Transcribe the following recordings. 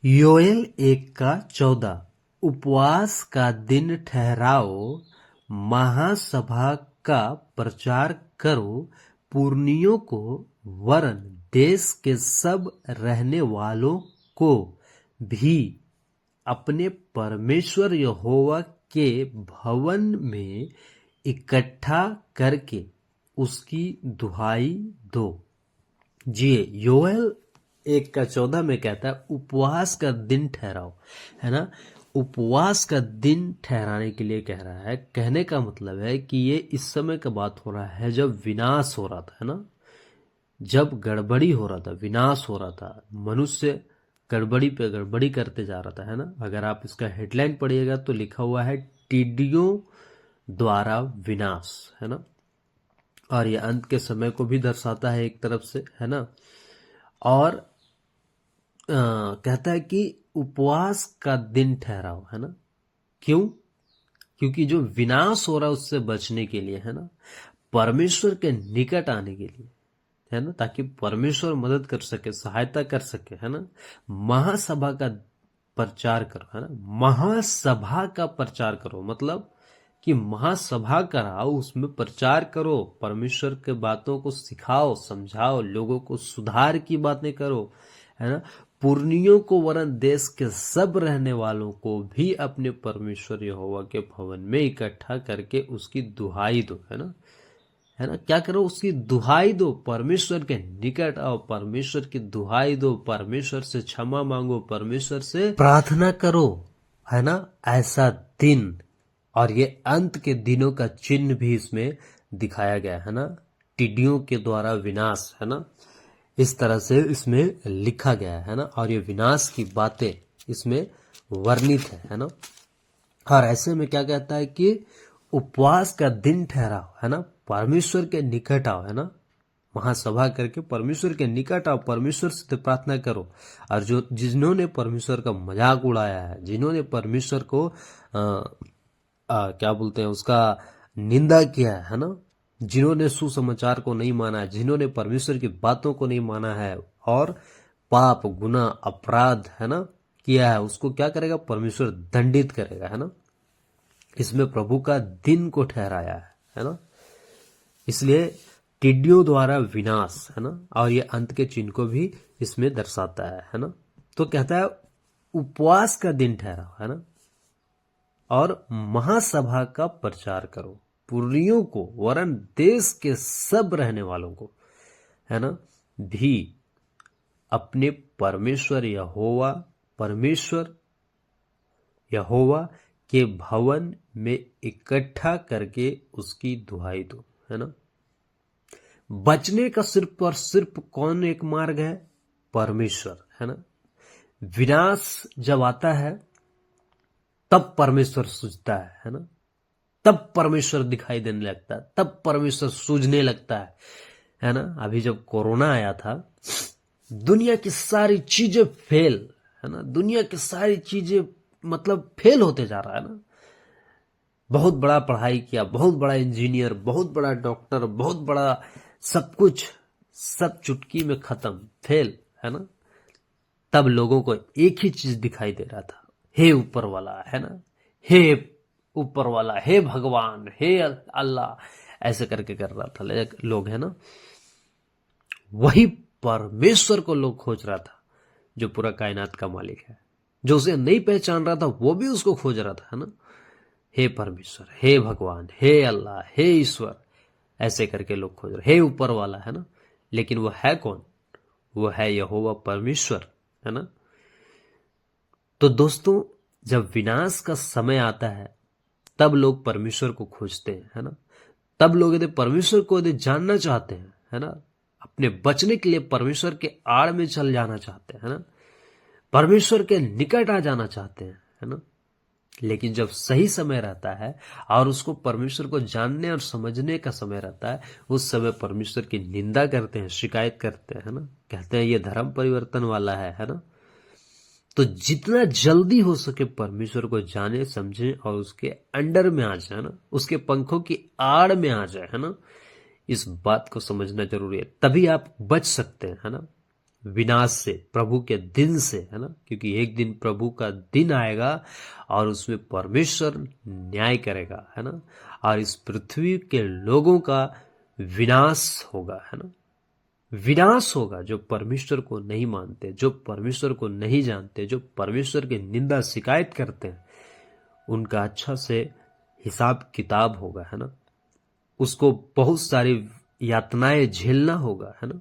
योएल 1:14 उपवास का दिन ठहराओ, महासभा का प्रचार करो, पुरनियों को वरन देश के सब रहने वालों को भी अपने परमेश्वर यहोवा के भवन में इकट्ठा करके उसकी दुहाई दो। जी, योएल 1:14 में कहता है उपवास का दिन ठहराओ, है ना। उपवास का दिन ठहराने के लिए कह रहा है। कहने का मतलब है कि ये इस समय का बात हो रहा है जब विनाश हो रहा था, है ना। जब गड़बड़ी हो रहा था, विनाश हो रहा था, मनुष्य गड़बड़ी पे गड़बड़ी करते जा रहा था, है ना। अगर आप इसका हेडलाइन पढ़िएगा तो लिखा हुआ है टिड्डियों द्वारा विनाश, है ना। और ये अंत के समय को भी दर्शाता है एक तरफ से, है ना। और कहता है कि उपवास का दिन ठहराओ, है ना। क्यों? क्योंकि जो विनाश हो रहा है उससे बचने के लिए, है ना, परमेश्वर के निकट आने के लिए, है ना, ताकि परमेश्वर मदद कर सके, सहायता कर सके, है ना। महासभा का प्रचार करो, है ना। महासभा का प्रचार करो मतलब कि महासभा कराओ, उसमें प्रचार करो, परमेश्वर के बातों को सिखाओ, समझाओ, लोगों को सुधार की बातें करो, है ना। पुरनियों को वरन देश के सब रहने वालों को भी अपने परमेश्वर यहोवा के भवन में इकट्ठा करके उसकी दुहाई दो, है ना। है ना, क्या करो? उसकी दुहाई दो, परमेश्वर के निकट आओ, परमेश्वर की दुहाई दो, परमेश्वर से क्षमा मांगो, परमेश्वर से प्रार्थना करो, है ना। ऐसा दिन, और ये अंत के दिनों का चिन्ह भी इसमें दिखाया गया है ना, टिड्डियों के द्वारा विनाश, है ना। इस तरह से इसमें लिखा गया है ना, और ये विनाश की बातें इसमें वर्णित है ना। और ऐसे में क्या कहता है कि उपवास का दिन ठहराओ, है ना, परमेश्वर के निकट आओ, है ना, महासभा करके परमेश्वर के निकट आओ, परमेश्वर से प्रार्थना करो। और जो जिन्होंने परमेश्वर का मजाक उड़ाया है, जिन्होंने परमेश्वर को क्या बोलते हैं उसका निंदा किया है ना, जिन्होंने सुसमाचार को नहीं माना है, जिन्होंने परमेश्वर की बातों को नहीं माना है और पाप, गुनाह, अपराध, है ना, किया है, उसको क्या करेगा? परमेश्वर दंडित करेगा, है ना। इसमें प्रभु का दिन को ठहराया है ना। इसलिए टिड्डियों द्वारा विनाश, है ना, और ये अंत के चिन्ह को भी इसमें दर्शाता है ना। तो कहता है उपवास का दिन ठहराओ, है ना, और महासभा का प्रचार करो, पुरनियों को वरन देश के सब रहने वालों को, है ना, भी अपने परमेश्वर यहोवा के भवन में इकट्ठा करके उसकी दुहाई दो, है ना। बचने का सिर्फ और सिर्फ कौन एक मार्ग है? परमेश्वर, है ना। विनाश जब आता है तब परमेश्वर सूझता है ना, तब परमेश्वर दिखाई देने लगता है, तब परमेश्वर सूझने लगता है ना। अभी जब कोरोना आया था, दुनिया की सारी चीजें फेल, है ना, दुनिया की सारी चीजें मतलब फेल होते जा रहा है ना। बहुत बड़ा पढ़ाई किया, बहुत बड़ा इंजीनियर, बहुत बड़ा डॉक्टर, बहुत बड़ा सब कुछ, सब चुटकी में खत्म, फेल, है ना। तब लोगों को एक ही चीज दिखाई दे रहा था, हे ऊपर वाला, है ना, हे ऊपर वाला, हे भगवान, हे अल्लाह, ऐसे करके कर रहा था लोग, है ना। वही परमेश्वर को लोग खोज रहा था, जो पूरा कायनात का मालिक है। जो उसे नहीं पहचान रहा था वो भी उसको खोज रहा था, है ना। हे परमेश्वर, हे भगवान, हे अल्लाह, हे ईश्वर, ऐसे करके लोग खोज रहे, हे ऊपर वाला, है ना। लेकिन वो है कौन? वो है यहोवा परमेश्वर, है ना। तो दोस्तों, जब विनाश का समय आता है तब लोग परमेश्वर को खोजते हैं, है ना। तब लोग यदि परमेश्वर को यदि जानना चाहते हैं, है ना, अपने बचने के लिए परमेश्वर के आड़ में चल जाना चाहते हैं, है ना, परमेश्वर के निकट आ जाना चाहते हैं, है ना। लेकिन जब सही समय रहता है और उसको परमेश्वर को जानने और समझने का समय रहता है, उस समय परमेश्वर की निंदा करते हैं, शिकायत करते हैं, है ना, कहते हैं ये धर्म परिवर्तन वाला है ना। तो जितना जल्दी हो सके परमेश्वर को जाने, समझे और उसके अंडर में आ जाए ना, उसके पंखों की आड़ में आ जाए, है ना। इस बात को समझना जरूरी है, तभी आप बच सकते हैं, है ना। विनाश से, प्रभु के दिन से, है ना, क्योंकि एक दिन प्रभु का दिन आएगा और उसमें परमेश्वर न्याय करेगा, है ना, और इस पृथ्वी के लोगों का विनाश होगा, है ना, विनाश होगा। जो परमेश्वर को नहीं मानते, जो परमेश्वर को नहीं जानते, जो परमेश्वर की निंदा शिकायत करते हैं, उनका अच्छा से हिसाब किताब होगा, है ना, उसको बहुत सारी यातनाएं झेलना होगा, है ना।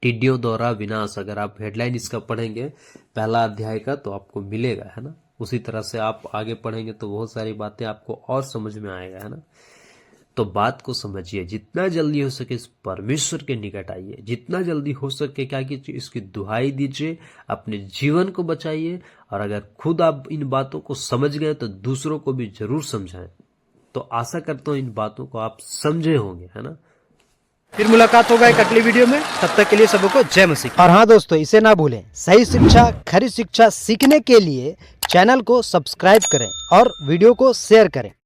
टिड्डियों द्वारा विनाश, अगर आप हेडलाइन इसका पढ़ेंगे पहला अध्याय का तो आपको मिलेगा, है ना। उसी तरह से आप आगे पढ़ेंगे तो बहुत सारी बातें आपको और समझ में आएगा, है ना। तो बात को समझिए, जितना जल्दी हो सके इस परमेश्वर के निकट आइए, जितना जल्दी हो सके क्या कीजिए, इसकी दुहाई दीजिए, अपने जीवन को बचाइए, और अगर खुद आप इन बातों को समझ गए तो दूसरों को भी जरूर समझाएं। तो आशा करता हूं इन बातों को आप समझे होंगे, है ना। फिर मुलाकात होगा एक अगली वीडियो में, तब तक के लिए सबको जय मसीह। और हाँ दोस्तों, इसे ना भूलें, सही शिक्षा खरी शिक्षा सीखने के लिए चैनल को सब्सक्राइब करें और वीडियो को शेयर करें।